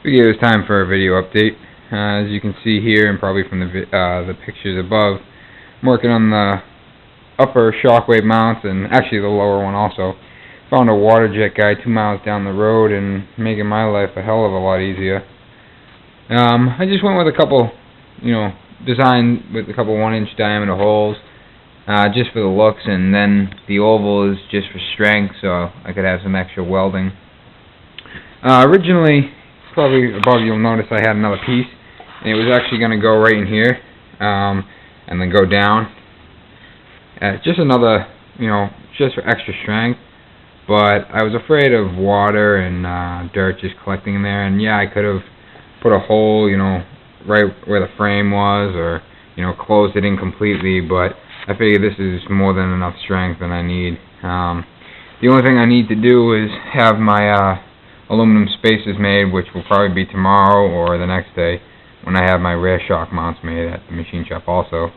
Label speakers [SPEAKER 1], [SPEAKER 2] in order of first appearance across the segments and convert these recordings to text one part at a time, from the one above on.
[SPEAKER 1] It was time for a video update. As you can see here, and probably from the pictures above, I'm working on the upper Shockwave mounts, and actually the lower one also. Found a water jet guy 2 miles down the road, and making my life a hell of a lot easier. I just went with a couple, design with a couple 1-inch diameter holes, just for the looks, and then the oval is just for strength, so I could have some extra welding. Originally, probably above, you'll notice I had another piece, and it was actually going to go right in here, and then go down. Just another, just for extra strength. But I was afraid of water and dirt just collecting in there, and yeah, I could have put a hole, right where the frame was, or closed it in completely. But I figured this is more than enough strength than I need. The only thing I need to do is have my aluminum spacers made, which will probably be tomorrow or the next day when I have my rear shock mounts made at the machine shop also.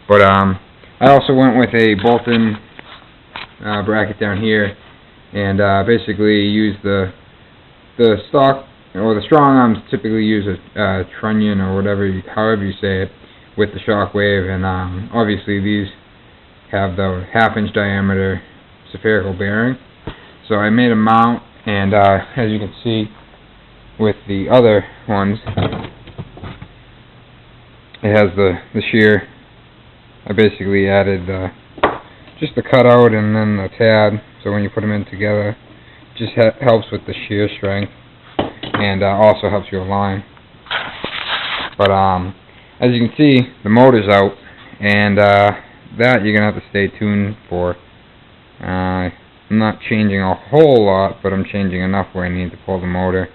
[SPEAKER 1] But I also went with a bolt-in bracket down here, and basically use the stock, or the strong arms typically use a trunnion or however you say it, with the Shockwave, and obviously these have the 1/2-inch diameter spherical bearing. So I made a mount, and as you can see with the other ones, it has the shear. I basically added just the cutout and then the tab, so when you put them in together, it just helps with the shear strength, and also helps you align. But as you can see, the motor's out, and that you're gonna have to stay tuned for. I'm not changing a whole lot, but I'm changing enough where I need to pull the motor.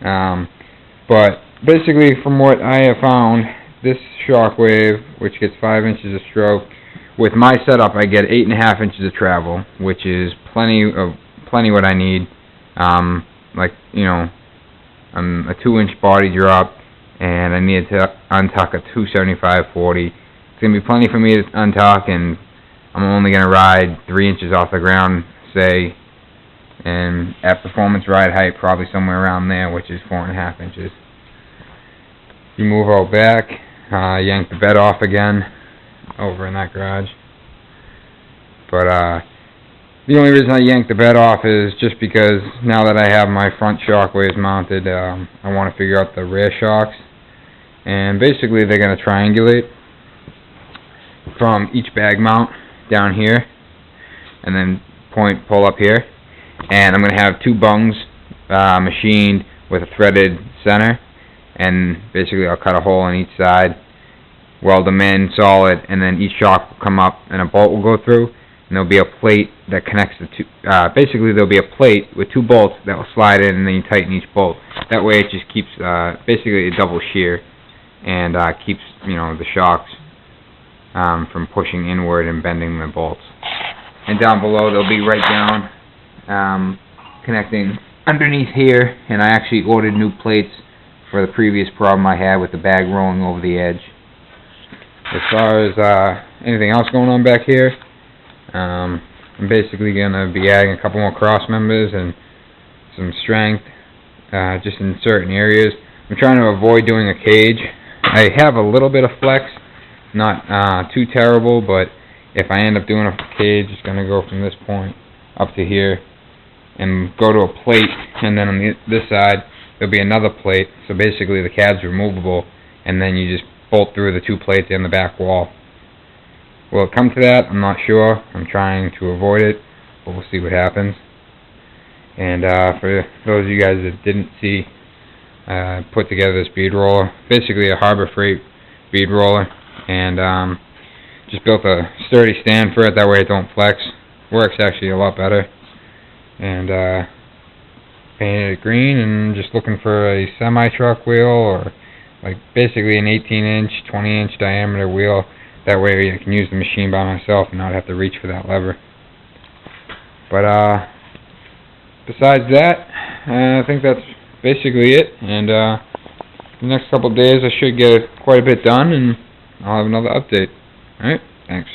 [SPEAKER 1] But basically, from what I have found, this Shockwave, which gets 5 inches of stroke, with my setup I get 8.5 inches of travel, which is plenty what I need. I'm a 2-inch body drop, and I need to untuck a 275/40. It's gonna be plenty for me to untuck, and I'm only going to ride 3 inches off the ground, say, and at performance ride height, probably somewhere around there, which is 4.5 inches. You move out back, yank the bed off again, over in that garage. But the only reason I yanked the bed off is just because now that I have my front Shockwaves mounted, I want to figure out the rear shocks. And basically they're going to triangulate from each bag mount down here, and then pull up here, and I'm going to have 2 bungs machined with a threaded center, and basically I'll cut a hole on each side, weld them in solid, and then each shock will come up and a bolt will go through, and there'll be a plate that connects the two. Basically there'll be a plate with 2 bolts that will slide in, and then you tighten each bolt. That way it just keeps basically a double shear, and keeps the shocks from pushing inward and bending the bolts. And down below they'll be right down, connecting underneath here, and I actually ordered new plates for the previous problem I had with the bag rolling over the edge. As far as anything else going on back here, I'm basically going to be adding a couple more cross members and some strength, just in certain areas. I'm trying to avoid doing a cage. I have a little bit of flex, not too terrible, but if I end up doing a cage, it's going to go from this point up to here and go to a plate, and then on this side there'll be another plate, so basically the cab's removable, and then you just bolt through the 2 plates in the back wall. Will it come to that? I'm not sure. I'm trying to avoid it, but we'll see what happens. And for those of you guys that didn't see, put together this bead roller, basically a Harbor Freight bead roller, and just built a sturdy stand for it, that way it don't flex. Works actually a lot better. And painted it green, and just looking for a semi-truck wheel, or like basically an 18-inch, 20-inch diameter wheel. That way I can use the machine by myself and not have to reach for that lever. But besides that, I think that's basically it. And the next couple of days I should get quite a bit done, and I'll have another update. Alright, thanks.